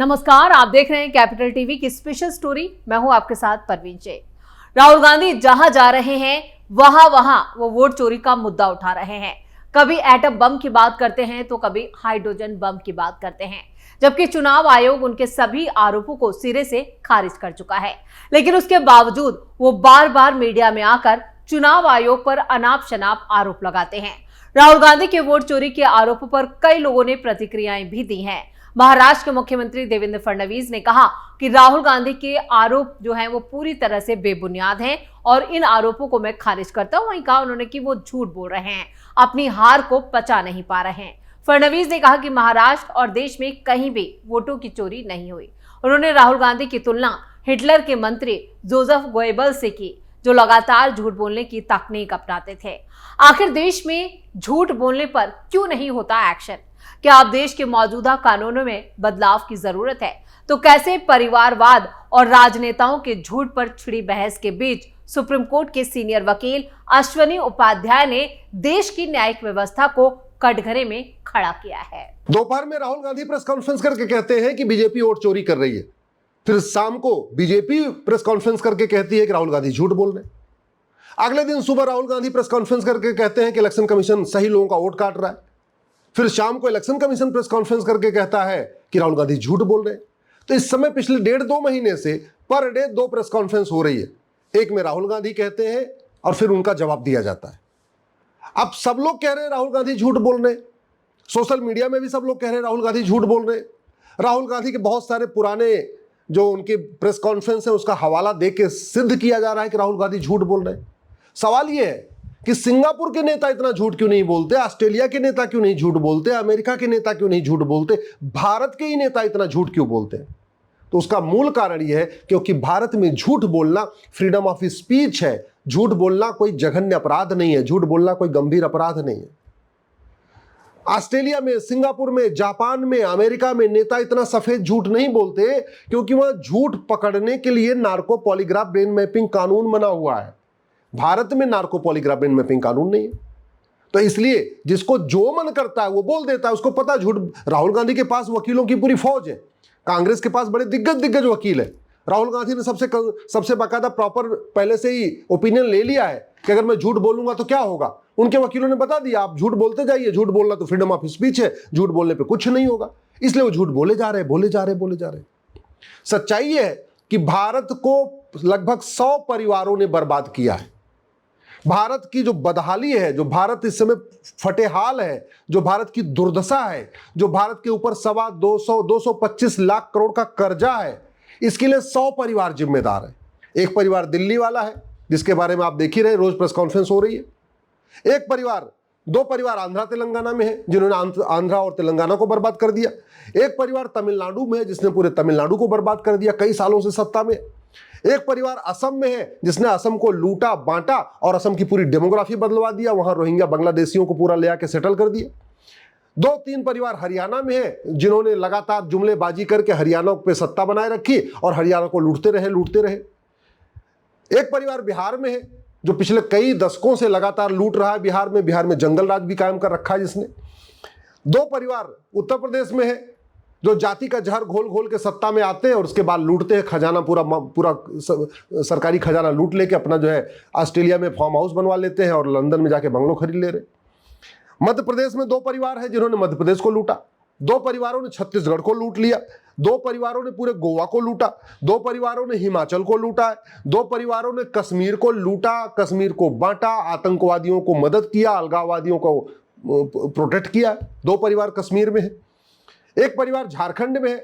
नमस्कार, आप देख रहे हैं कैपिटल टीवी की स्पेशल स्टोरी। मैं हूं आपके साथ परवीन जय। राहुल गांधी जहां जा रहे हैं वहां वहां वो वोट चोरी का मुद्दा उठा रहे हैं। कभी एटम बम की बात करते हैं तो कभी हाइड्रोजन बम की बात करते हैं, जबकि चुनाव आयोग उनके सभी आरोपों को सिरे से खारिज कर चुका है। लेकिन उसके बावजूद वो बार बार मीडिया में आकर चुनाव आयोग पर अनाप शनाप आरोप लगाते हैं। राहुल गांधी के वोट चोरी के आरोपों पर कई लोगों ने प्रतिक्रियाएं भी दी हैं। महाराष्ट्र के मुख्यमंत्री देवेंद्र फडणवीस ने कहा कि राहुल गांधी के आरोप जो हैं वो पूरी तरह से बेबुनियाद हैं और इन आरोपों को मैं खारिज करता हूं। वहीं कहा उन्होंने कि वो झूठ बोल रहे हैं, अपनी हार को पचा नहीं पा रहे हैं। फडणवीस ने कहा कि महाराष्ट्र और देश में कहीं भी वोटों की चोरी नहीं हुई। उन्होंने राहुल गांधी की तुलना हिटलर के मंत्री जोसेफ गोएबल्स से की, जो लगातार झूठ बोलने की तकनीक अपनाते थे। आखिर देश में झूठ बोलने पर क्यों नहीं होता एक्शन? क्या अब देश के मौजूदा कानूनों में बदलाव की जरूरत है? तो कैसे परिवारवाद और राजनेताओं के झूठ पर छिड़ी बहस के बीच सुप्रीम कोर्ट के सीनियर वकील अश्वनी उपाध्याय ने देश की न्यायिक व्यवस्था को कटघरे में खड़ा किया है। दोपहर में राहुल गांधी प्रेस कॉन्फ्रेंस करके कहते हैं कि बीजेपी वोट चोरी कर रही है, फिर शाम को बीजेपी प्रेस कॉन्फ्रेंस करके कहती है कि राहुल गांधी झूठ बोल रहे हैं। अगले दिन सुबह राहुल गांधी प्रेस कॉन्फ्रेंस करके कहते हैं कि इलेक्शन कमीशन सही लोगों का वोट काट रहा है, फिर शाम को इलेक्शन कमीशन प्रेस कॉन्फ्रेंस करके कहता है कि राहुल गांधी झूठ बोल रहे हैं। तो इस समय पिछले 1.5-2 महीने से पर डे 2 प्रेस कॉन्फ्रेंस हो रही है। एक में राहुल गांधी कहते हैं और फिर उनका जवाब दिया जाता है। अब सब लोग कह रहे हैं राहुल गांधी झूठ बोल रहे हैं, सोशल मीडिया में भी सब लोग कह रहे हैं राहुल गांधी झूठ बोल रहे हैं। राहुल गांधी के बहुत सारे पुराने जो उनके प्रेस कॉन्फ्रेंस है उसका हवाला दे के सिद्ध किया जा रहा है कि राहुल गांधी झूठ बोल रहे हैं। सवाल यह है कि सिंगापुर के नेता इतना झूठ क्यों नहीं बोलते, ऑस्ट्रेलिया के नेता क्यों नहीं झूठ बोलते, अमेरिका के नेता क्यों नहीं झूठ बोलते, भारत के ही नेता इतना झूठ क्यों बोलते हैं? तो उसका मूल कारण यह है क्योंकि भारत में झूठ बोलना फ्रीडम ऑफ स्पीच है। झूठ बोलना कोई जघन्य अपराध नहीं है, झूठ बोलना कोई गंभीर अपराध नहीं है। ऑस्ट्रेलिया में, सिंगापुर में, जापान में, अमेरिका में नेता इतना सफेद झूठ नहीं बोलते क्योंकि वहां झूठ पकड़ने के लिए नार्को पॉलीग्राफ ब्रेन मैपिंग कानून बना हुआ है। भारत में नार्को पॉलीग्राफ ब्रेन मैपिंग कानून नहीं है, तो इसलिए जिसको जो मन करता है वो बोल देता है। उसको पता झूठ। राहुल गांधी के पास वकीलों की पूरी फौज है, कांग्रेस के पास बड़े दिग्गज वकील है। राहुल गांधी ने सबसे बाकायदा प्रॉपर पहले से ही ओपिनियन ले लिया है कि अगर मैं झूठ बोलूंगा तो क्या होगा। उनके वकीलों ने बता दिया, आप झूठ बोलते जाइए, झूठ बोलना तो फ्रीडम ऑफ स्पीच है, झूठ बोलने पे कुछ नहीं होगा। इसलिए वो झूठ बोले जा रहे। सच्चाई ये है कि भारत को लगभग 100 परिवारों ने बर्बाद किया है। भारत की जो बदहाली है, जो भारत इस समय फटेहाल है, जो भारत की दुर्दशा है, जो भारत के ऊपर 225 लाख करोड़ का कर्जा है, इसके लिए 100 परिवार जिम्मेदार है। एक परिवार दिल्ली वाला है जिसके बारे में आप देख ही रहे, रोज प्रेस कॉन्फ्रेंस हो रही है। दो परिवार आंध्रा तेलंगाना में है जिन्होंने आंध्रा और तेलंगाना को बर्बाद कर दिया। एक परिवार तमिलनाडु में है जिसने पूरे तमिलनाडु को बर्बाद कर दिया, कई सालों से सत्ता में। एक परिवार असम में है जिसने असम को लूटा बांटा और असम की पूरी डेमोग्राफी बदलवा दिया, वहां रोहिंग्या बांग्लादेशियों को पूरा ले आके सेटल कर दिया। 2-3 परिवार हरियाणा में है जिन्होंने लगातार जुमलेबाजी करके हरियाणा पे सत्ता बनाए रखी और हरियाणा को लूटते रहे। एक परिवार बिहार में है जो पिछले कई दशकों से लगातार लूट रहा है बिहार में जंगल राज भी कायम कर रखा है जिसने। 2 परिवार उत्तर प्रदेश में है जो जाति का जहर घोल के सत्ता में आते हैं और उसके बाद लूटते हैं खजाना, पूरा सरकारी खजाना लूट लेके अपना जो है ऑस्ट्रेलिया में फार्म हाउस बनवा लेते हैं और लंदन में जाके बंगलो खरीद ले रहे। मध्य प्रदेश में 2 परिवार है जिन्होंने मध्य प्रदेश को लूटा। 2 परिवारों ने छत्तीसगढ़ को लूट लिया। 2 परिवारों ने पूरे गोवा को लूटा। 2 परिवारों ने हिमाचल को लूटा है। 2 परिवारों ने कश्मीर को लूटा, कश्मीर को बांटा, आतंकवादियों को मदद किया, अलगाववादियों को प्रोटेक्ट किया। 2 परिवार कश्मीर में है। एक परिवार झारखंड में है,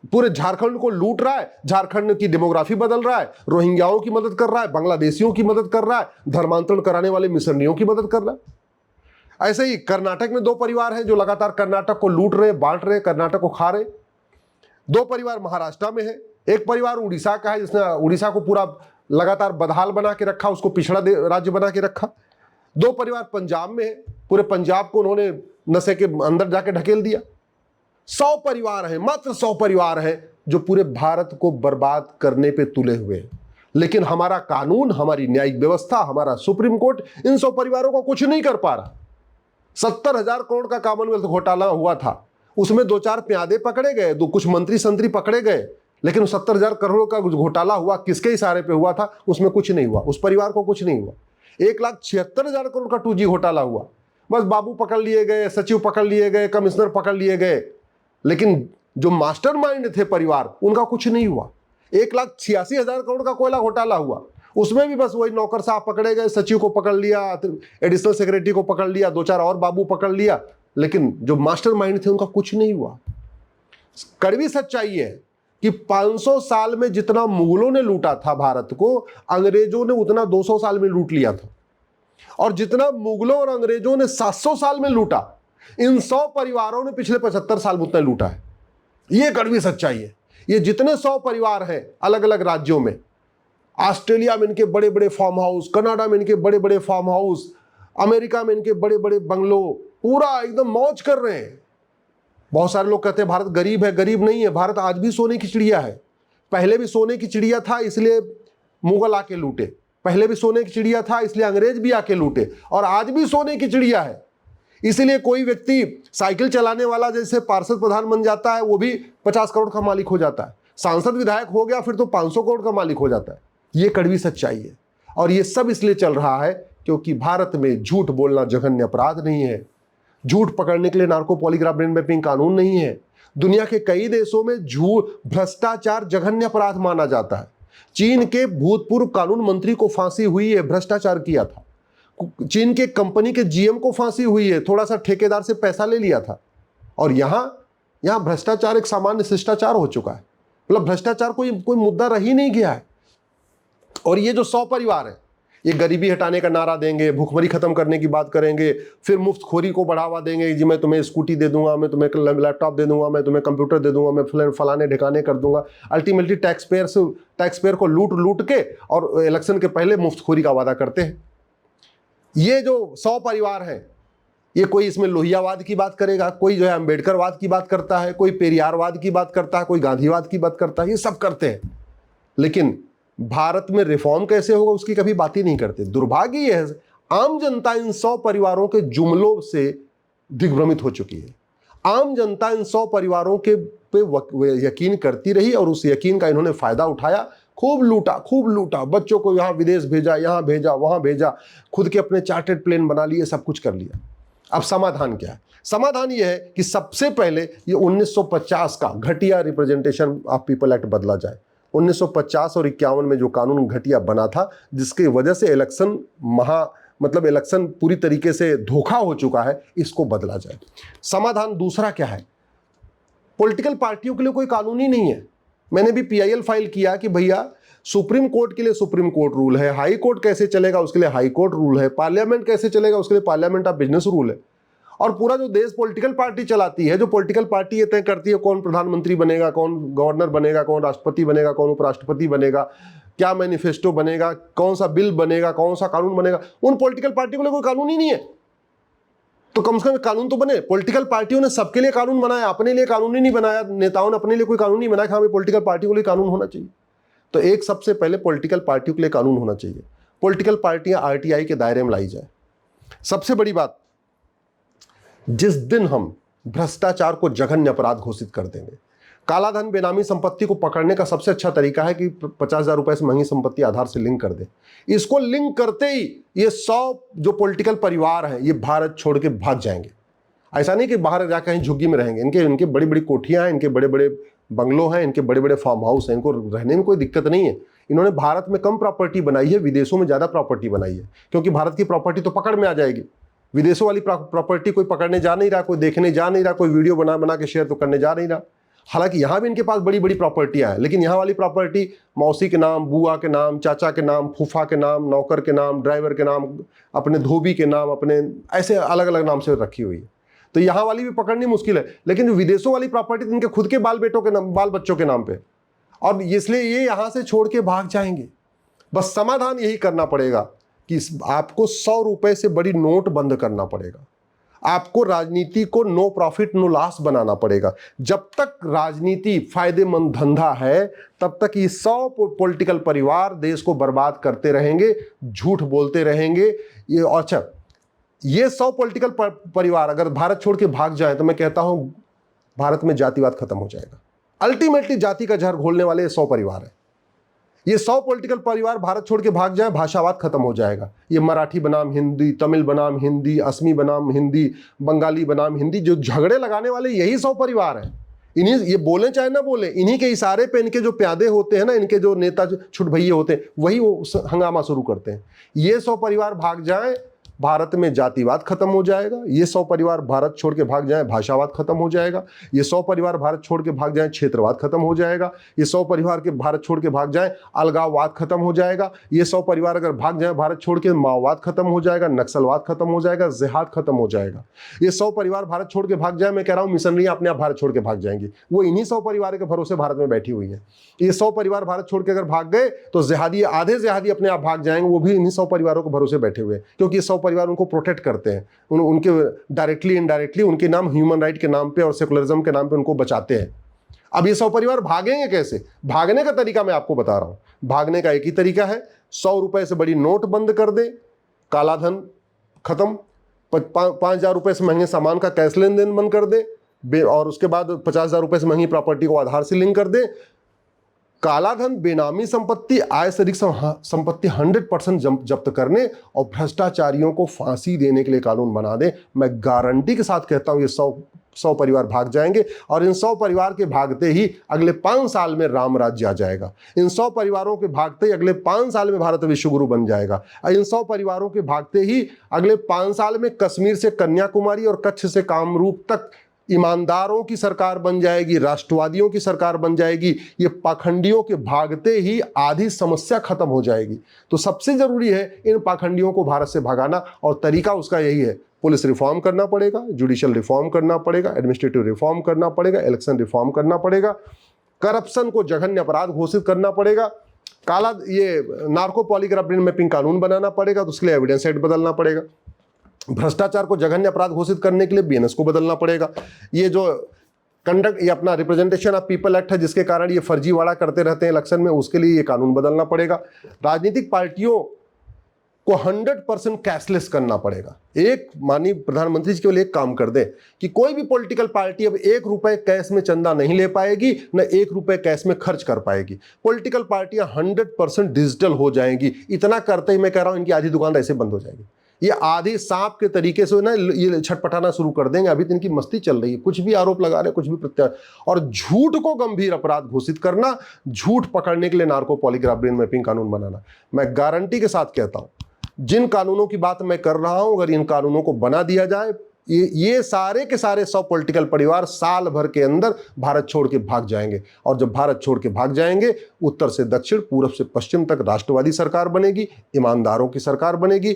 पूरे झारखंड को लूट रहा है, झारखंड की डेमोग्राफी बदल रहा है, रोहिंग्याओं की मदद कर रहा है, बांग्लादेशियों की मदद कर रहा है, धर्मांतरण कराने वाले मिशनरियों की मदद कर रहा है। ऐसे ही कर्नाटक में 2 परिवार हैं जो लगातार कर्नाटक को लूट रहे, बांट रहे, कर्नाटक को खा रहे। 2 परिवार महाराष्ट्र में है। एक परिवार उड़ीसा का है जिसने उड़ीसा को पूरा लगातार बदहाल बना के रखा, उसको पिछड़ा राज्य बना के रखा। 2 परिवार पंजाब में है, पूरे पंजाब को उन्होंने नशे के अंदर जाके ढकेल दिया। 100 परिवार हैं, मात्र 100 परिवार हैं जो पूरे भारत को बर्बाद करने पे तुले हुए हैं। लेकिन हमारा कानून, हमारी न्यायिक व्यवस्था, हमारा सुप्रीम कोर्ट इन 100 परिवारों को कुछ नहीं कर पा रहा। 70,000 करोड़ का कॉमनवेल्थ घोटाला हुआ था, उसमें 2-4 प्यादे पकड़े गए, दो कुछ मंत्री संतरी पकड़े गए, लेकिन 70,000 करोड़ का घोटाला हुआ किसके इशारे पे हुआ था? उसमें कुछ नहीं हुआ, उस परिवार को कुछ नहीं हुआ। 1,76,000 करोड़ का 2G घोटाला हुआ, बस बाबू पकड़ लिए गए, सचिव पकड़ लिए गए, कमिश्नर पकड़ लिए गए, लेकिन जो मास्टरमाइंड थे परिवार, उनका कुछ नहीं हुआ। 1,86,000 करोड़ का कोयला घोटाला हुआ, उसमें भी बस वही नौकर साहब पकड़े गए, सचिव को पकड़ लिया, एडिशनल सेक्रेटरी को पकड़ लिया, 2-4 और बाबू पकड़ लिया, लेकिन जो मास्टरमाइंड थे उनका कुछ नहीं हुआ। कड़वी सच्चाई है कि 500 साल में जितना मुगलों ने लूटा था भारत को, अंग्रेजों ने उतना 200 साल में लूट लिया था। और जितना मुगलों और अंग्रेजों ने 700 साल में लूटा, इन 100 परिवारों ने पिछले 75 साल में उतना लूटा है। यह कड़वी सच्चाई है। ये जितने 100 परिवार हैं अलग अलग राज्यों में, ऑस्ट्रेलिया में इनके बड़े बड़े फार्म हाउस, कनाडा में इनके बड़े बड़े फार्म हाउस, अमेरिका में इनके बड़े बड़े बंगलो, पूरा एकदम मौज कर रहे हैं। बहुत सारे लोग कहते हैं भारत गरीब है, गरीब नहीं है। भारत आज भी सोने की चिड़िया है। पहले भी सोने की चिड़िया था, इसलिए मुगल आके लूटे। पहले भी सोने की चिड़िया था, इसलिए अंग्रेज भी आके लूटे। और आज भी सोने की चिड़िया है, इसलिए कोई व्यक्ति साइकिल चलाने वाला जैसे पार्षद प्रधान बन जाता है, वो भी 50 करोड़ का मालिक हो जाता है। सांसद विधायक हो गया फिर तो 500 करोड़ का मालिक हो जाता है। ये कड़वी सच्चाई है। और ये सब इसलिए चल रहा है क्योंकि भारत में झूठ बोलना जघन्य अपराध नहीं है। झूठ पकड़ने के लिए नार्को पॉलीग्राफ ब्रेन मैपिंग कानून नहीं है। दुनिया के कई देशों में झूठ, भ्रष्टाचार जघन्य अपराध माना जाता है। चीन के भूतपूर्व कानून मंत्री को फांसी हुई है, भ्रष्टाचार किया था। चीन के कंपनी के जीएम को फांसी हुई है, थोड़ा सा ठेकेदार से पैसा ले लिया था। और यहां भ्रष्टाचार एक सामान्य शिष्टाचार हो चुका है। मतलब भ्रष्टाचार कोई मुद्दा रह ही नहीं गया है। और ये जो 100 परिवार है, ये गरीबी हटाने का नारा देंगे, भूखमरी खत्म करने की बात करेंगे, फिर मुफ्तखोरी को बढ़ावा देंगे, जी मैं तुम्हें स्कूटी दे दूंगा, मैं तुम्हें लैपटॉप दे दूंगा, मैं तुम्हें कंप्यूटर दे दूंगा, मैं फलाने ढिकाने कर दूंगा। अल्टीमेटली टैक्स पेयर को लूट के और इलेक्शन के पहले मुफ्तखोरी का वादा करते हैं। ये जो 100 परिवार हैं, ये कोई इसमें लोहियावाद की बात करेगा, कोई जो है अम्बेडकरवाद की बात करता है, कोई पेरियारवाद की बात करता है, कोई गांधीवाद की बात करता है, ये सब करते हैं। लेकिन भारत में रिफॉर्म कैसे होगा उसकी कभी बात ही नहीं करते। दुर्भाग्य यह है, आम जनता इन 100 परिवारों के जुमलों से दिग्भ्रमित हो चुकी है। आम जनता इन 100 परिवारों के पे यकीन करती रही और उस यकीन का इन्होंने फायदा उठाया। खूब लूटा, बच्चों को यहाँ विदेश भेजा, यहाँ भेजा, वहां भेजा, खुद के अपने चार्टर्ड प्लेन बना लिए, सब कुछ कर लिया। अब समाधान क्या है? समाधान यह है कि सबसे पहले ये 1950 का घटिया रिप्रेजेंटेशन ऑफ पीपल एक्ट बदला जाए। 1950 और 51 में जो कानून घटिया बना था, जिसकी वजह से इलेक्शन पूरी तरीके से धोखा हो चुका है, इसको बदला जाए। समाधान दूसरा क्या है? पॉलिटिकल पार्टियों के लिए कोई कानून ही नहीं है। मैंने भी PIL फाइल किया कि भैया सुप्रीम कोर्ट के लिए सुप्रीम कोर्ट रूल है, हाई कोर्ट कैसे चलेगा उसके लिए हाई कोर्ट रूल है, पार्लियामेंट कैसे चलेगा उसके लिए पार्लियामेंट ऑफ बिजनेस रूल है। और पूरा जो देश पॉलिटिकल पार्टी चलाती है, जो पॉलिटिकल पार्टी ये तय करती है कौन प्रधानमंत्री बनेगा, कौन गवर्नर बनेगा, कौन राष्ट्रपति बनेगा, कौन उपराष्ट्रपति बनेगा, क्या मैनिफेस्टो बनेगा, कौन सा बिल बनेगा, कौन सा कानून बनेगा, उन पॉलिटिकल पार्टी को कोई कानून ही नहीं है। तो कम से कम कानून तो बने। पॉलिटिकल पार्टियों ने सबके लिए कानून बनाया, अपने लिए कानून ही नहीं बनाया। नेताओं ने अपने लिए कोई कानून नहीं बनाया कि हाँ पॉलिटिकल पार्टियों के लिए कानून होना चाहिए। तो एक सबसे पहले पॉलिटिकल पार्टियों के लिए कानून होना चाहिए। पॉलिटिकल पार्टियां RTI के दायरे में लाई जाए। सबसे बड़ी बात, जिस दिन हम भ्रष्टाचार को जघन्य अपराध घोषित कर देंगे, कालाधन बेनामी संपत्ति को पकड़ने का सबसे अच्छा तरीका है कि 50,000 रुपए से महंगी संपत्ति आधार से लिंक कर दे। इसको लिंक करते ही ये 100 जो पॉलिटिकल परिवार हैं, ये भारत छोड़ के भाग जाएंगे। ऐसा नहीं कि बाहर जा कहीं झुग्गी में रहेंगे। इनके बड़ी बड़ी कोठियां हैं, इनके बड़े बड़े बंगलो हैं, इनके बड़े बड़े फार्म हाउस हैं, इनको रहने में कोई दिक्कत नहीं है। इन्होंने भारत में कम प्रॉपर्टी बनाई है, विदेशों में ज़्यादा प्रॉपर्टी बनाई है, क्योंकि भारत की प्रॉपर्टी तो पकड़ में आ जाएगी। विदेशों वाली प्रॉपर्टी कोई पकड़ने जा नहीं रहा, कोई देखने जा नहीं रहा, कोई वीडियो बना के शेयर तो करने जा नहीं रहा। हालांकि यहाँ भी इनके पास बड़ी बड़ी प्रॉपर्टियाँ हैं, लेकिन यहाँ वाली प्रॉपर्टी मौसी के नाम, बुआ के नाम, चाचा के नाम, फूफा के नाम, नौकर के नाम, ड्राइवर के नाम, अपने धोबी के नाम, अपने ऐसे अलग अलग नाम से रखी हुई है। तो यहाँ वाली भी पकड़नी मुश्किल है। लेकिन विदेशों वाली प्रॉपर्टी इनके खुद के बाल बच्चों के नाम पे, और इसलिए ये यहाँ से छोड़ के भाग जाएंगे। बस समाधान यही करना पड़ेगा कि आपको 100 रुपए से बड़ी नोट बंद करना पड़ेगा। आपको राजनीति को नो प्रॉफिट नो लॉस बनाना पड़ेगा। जब तक राजनीति फायदेमंद धंधा है, तब तक ये 100 पॉलिटिकल परिवार देश को बर्बाद करते रहेंगे, झूठ बोलते रहेंगे। ये अच्छा, ये 100 पॉलिटिकल परिवार अगर भारत छोड़ के भाग जाए, तो मैं कहता हूं भारत में जातिवाद खत्म हो जाएगा। अल्टीमेटली जाति का जहर घोलने वाले 100 परिवार है। ये 100 पॉलिटिकल परिवार भारत छोड़ के भाग जाए, भाषावाद खत्म हो जाएगा। ये मराठी बनाम हिंदी, तमिल बनाम हिंदी, असमी बनाम हिंदी, बंगाली बनाम हिंदी, जो झगड़े लगाने वाले यही 100 परिवार हैं। इन्हीं, ये बोले चाहे ना बोले, इन्हीं के इशारे पे इनके जो प्यादे होते हैं ना, इनके जो नेता छुट भैये होते हैं, वही वो हंगामा शुरू करते हैं। ये 100 परिवार भाग जाएं, भारत में जातिवाद खत्म हो जाएगा। ये 100 परिवार भारत छोड़ के भाग जाएं, भाषावाद खत्म हो जाएगा। ये 100 परिवार भारत छोड़ के भाग जाएं, क्षेत्रवाद खत्म हो जाएगा। ये 100 परिवार के भारत छोड़ के भाग जाएं, अलगाववाद खत्म हो जाएगा। ये 100 परिवार अगर भाग जाएं भारत छोड़ के, माओवाद खत्म हो जाएगा, नक्सलवाद खत्म हो जाएगा, जिहाद खत्म हो जाएगा। ये 100 परिवार भारत छोड़ के भाग जाए, मैं कह रहा हूं मिशनरियां अपने आप भारत छोड़ के भाग जाएंगी। वो इन्हीं 100 परिवार के भरोसे भारत में बैठी हुई है। ये 100 परिवार भारत छोड़ के अगर भाग गए तो जिहादी, आधे जिहादी अपने आप भाग जाएंगे, वो भी इन्हीं 100 परिवारों के भरोसे बैठे हुए हैं, क्योंकि ये 100 परिवार उनको प्रोटेक्ट करते हैं। उनके डायरेक्टली इनडायरेक्टली उनके नाम ह्यूमन राइट के नाम पे और सेकुलरिज्म के नाम पे उनको बचाते हैं। अब ये 100 परिवार भागेंगे कैसे? भागने का तरीका मैं आपको बता रहा हूं। भागने का एक ही तरीका है, 100 रुपए से बड़ी नोट बंद कर दे, काला धन खत्म, 5,000 रुपए से महंगे सामान का कैश लेन देन बंद कर दे, और उसके बाद 50,000 रुपए से महंगी प्रॉपर्टी को आधार से लिंक कर दे। काला धन, बेनामी संपत्ति, आय से अधिक संपत्ति 100% जब्त करने और भ्रष्टाचारियों को फांसी देने के लिए कानून बना दे। मैं गारंटी के साथ कहता हूं ये 100 परिवार भाग जाएंगे, और इन 100 परिवार के भागते ही अगले 5 साल में राम राज्य आ जाएगा। इन 100 परिवारों के भागते ही अगले 5 साल में भारत विश्वगुरु बन जाएगा। इन 100 परिवारों के भागते ही अगले 5 साल में कश्मीर से कन्याकुमारी और कच्छ से कामरूप तक ईमानदारों की सरकार बन जाएगी, राष्ट्रवादियों की सरकार बन जाएगी। ये पाखंडियों के भागते ही आधी समस्या खत्म हो जाएगी। तो सबसे जरूरी है इन पाखंडियों को भारत से भगाना, और तरीका उसका यही है। पुलिस रिफॉर्म करना पड़ेगा, जुडिशियल रिफॉर्म करना पड़ेगा, एडमिनिस्ट्रेटिव रिफॉर्म करना पड़ेगा, इलेक्शन रिफॉर्म करना पड़ेगा, करप्शन को जघन्य अपराध घोषित करना पड़ेगा, काला ये नार्को पॉलीग्राफ ब्रेन मैपिंग कानून बनाना पड़ेगा, तो उसके लिए एविडेंस एक्ट बदलना पड़ेगा। भ्रष्टाचार को जघन्य अपराध घोषित करने के लिए बीएनएस को बदलना पड़ेगा। ये जो कंडक्ट, ये अपना रिप्रेजेंटेशन ऑफ पीपल एक्ट है, जिसके कारण ये फर्जीवाड़ा करते रहते हैं इलेक्शन में, उसके लिए ये कानून बदलना पड़ेगा। राजनीतिक पार्टियों को 100% कैशलेस करना पड़ेगा। एक माननीय प्रधानमंत्री जी केवल एक काम कर दे कि कोई भी पॉलिटिकल पार्टी अब 1 रुपए कैश में चंदा नहीं ले पाएगी, न 1 रुपए कैश में खर्च कर पाएगी। पॉलिटिकल पार्टियां 100% डिजिटल हो जाएंगी। इतना करते ही मैं कह रहा हूं इनकी आधी दुकान ऐसे बंद हो जाएगी। ये आधे सांप के तरीके से ना ये छटपटाना शुरू कर देंगे। अभी तो इनकी मस्ती चल रही है, कुछ भी आरोप लगा रहे, कुछ भी प्रत्यारोप, और झूठ को गंभीर अपराध घोषित करना, झूठ पकड़ने के लिए नार्को पॉलीग्राफ ब्रेन मैपिंग कानून बनाना। मैं गारंटी के साथ कहता हूं, जिन कानूनों की बात मैं कर रहा हूं, अगर इन कानूनों को बना दिया जाए, ये सारे के सारे 100 पॉलिटिकल परिवार साल भर के अंदर भारत छोड़ के भाग जाएंगे। और जब भारत छोड़ के भाग जाएंगे, उत्तर से दक्षिण, पूरब से पश्चिम तक राष्ट्रवादी सरकार बनेगी, ईमानदारों की सरकार बनेगी,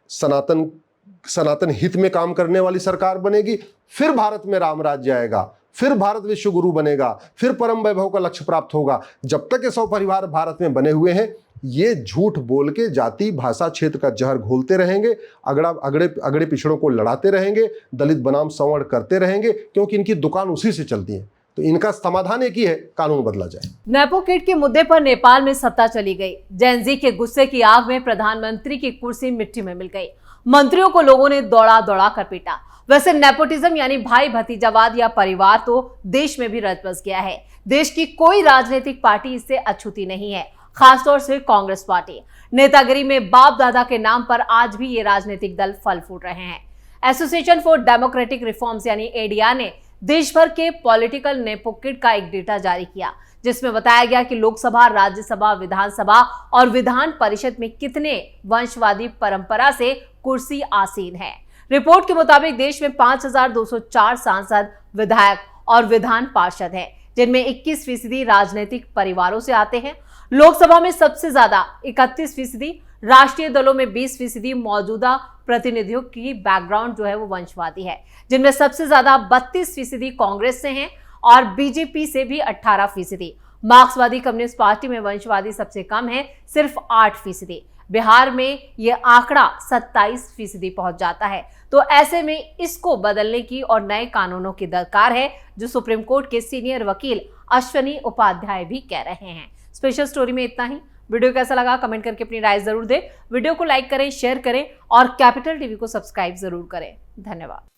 सनातन हित में काम करने वाली सरकार बनेगी। फिर भारत में राम राज्य आएगा, फिर भारत विश्व गुरु बनेगा, फिर परम वैभव का लक्ष्य प्राप्त होगा। जब तक ये 100 परिवार भारत में बने हुए हैं, ये झूठ बोल के जाति, भाषा, क्षेत्र का जहर घोलते रहेंगे, अगड़े पिछड़ों को लड़ाते रहेंगे, दलित बनाम संवर्ण करते रहेंगे, क्योंकि इनकी दुकान उसी से चलती है। तो इनका समाधान एक ही है, कानून बदला जाए। नेपो किट के मुद्दे पर नेपाल में सत्ता चली गई। जेनजी के गुस्से की आग में प्रधानमंत्री की कुर्सी मिट्टी में मिल गई। मंत्रियों को लोगों ने दौड़ा दौड़ा कर पीटा। वैसे नेपोटिज्म यानी भाई भतीजावाद या परिवार तो देश में भी रच बस गया है। देश की कोई राजनीतिक पार्टी इससे अछूती नहीं है, खासतौर से कांग्रेस पार्टी। नेतागिरी में बाप दादा के नाम पर आज भी ये राजनीतिक दल फल फूट रहे हैं। एसोसिएशन फॉर डेमोक्रेटिक रिफॉर्म्स यानी एडीआर ने देश भर के पॉलिटिकल नेपो किट का एक डेटा जारी किया, जिसमें बताया गया कि लोकसभा, राज्यसभा, विधानसभा और विधान परिषद में कितने वंशवादी परंपरा से कुर्सी आसीन है। रिपोर्ट के मुताबिक देश में 5,204 सांसद, विधायक और विधान पार्षद हैं, जिनमें 21% राजनीतिक परिवारों से आते हैं। लोकसभा में सबसे ज्यादा 31%, राष्ट्रीय दलों में 20% मौजूदा प्रतिनिधियों की बैकग्राउंड जो है वो वंशवादी है, जिनमें सबसे ज्यादा 32% कांग्रेस से हैं और बीजेपी से भी 18%। मार्क्सवादी कम्युनिस्ट पार्टी में वंशवादी सबसे कम है, सिर्फ 8%। बिहार में यह आंकड़ा 27% पहुंच जाता है। तो ऐसे में इसको बदलने की और नए कानूनों की दरकार है, जो सुप्रीम कोर्ट के सीनियर वकील अश्वनी उपाध्याय भी कह रहे हैं। स्पेशल स्टोरी में इतना ही। वीडियो कैसा लगा कमेंट करके अपनी राय जरूर दें। वीडियो को लाइक करें, शेयर करें और कैपिटल टीवी को सब्सक्राइब जरूर करें। धन्यवाद।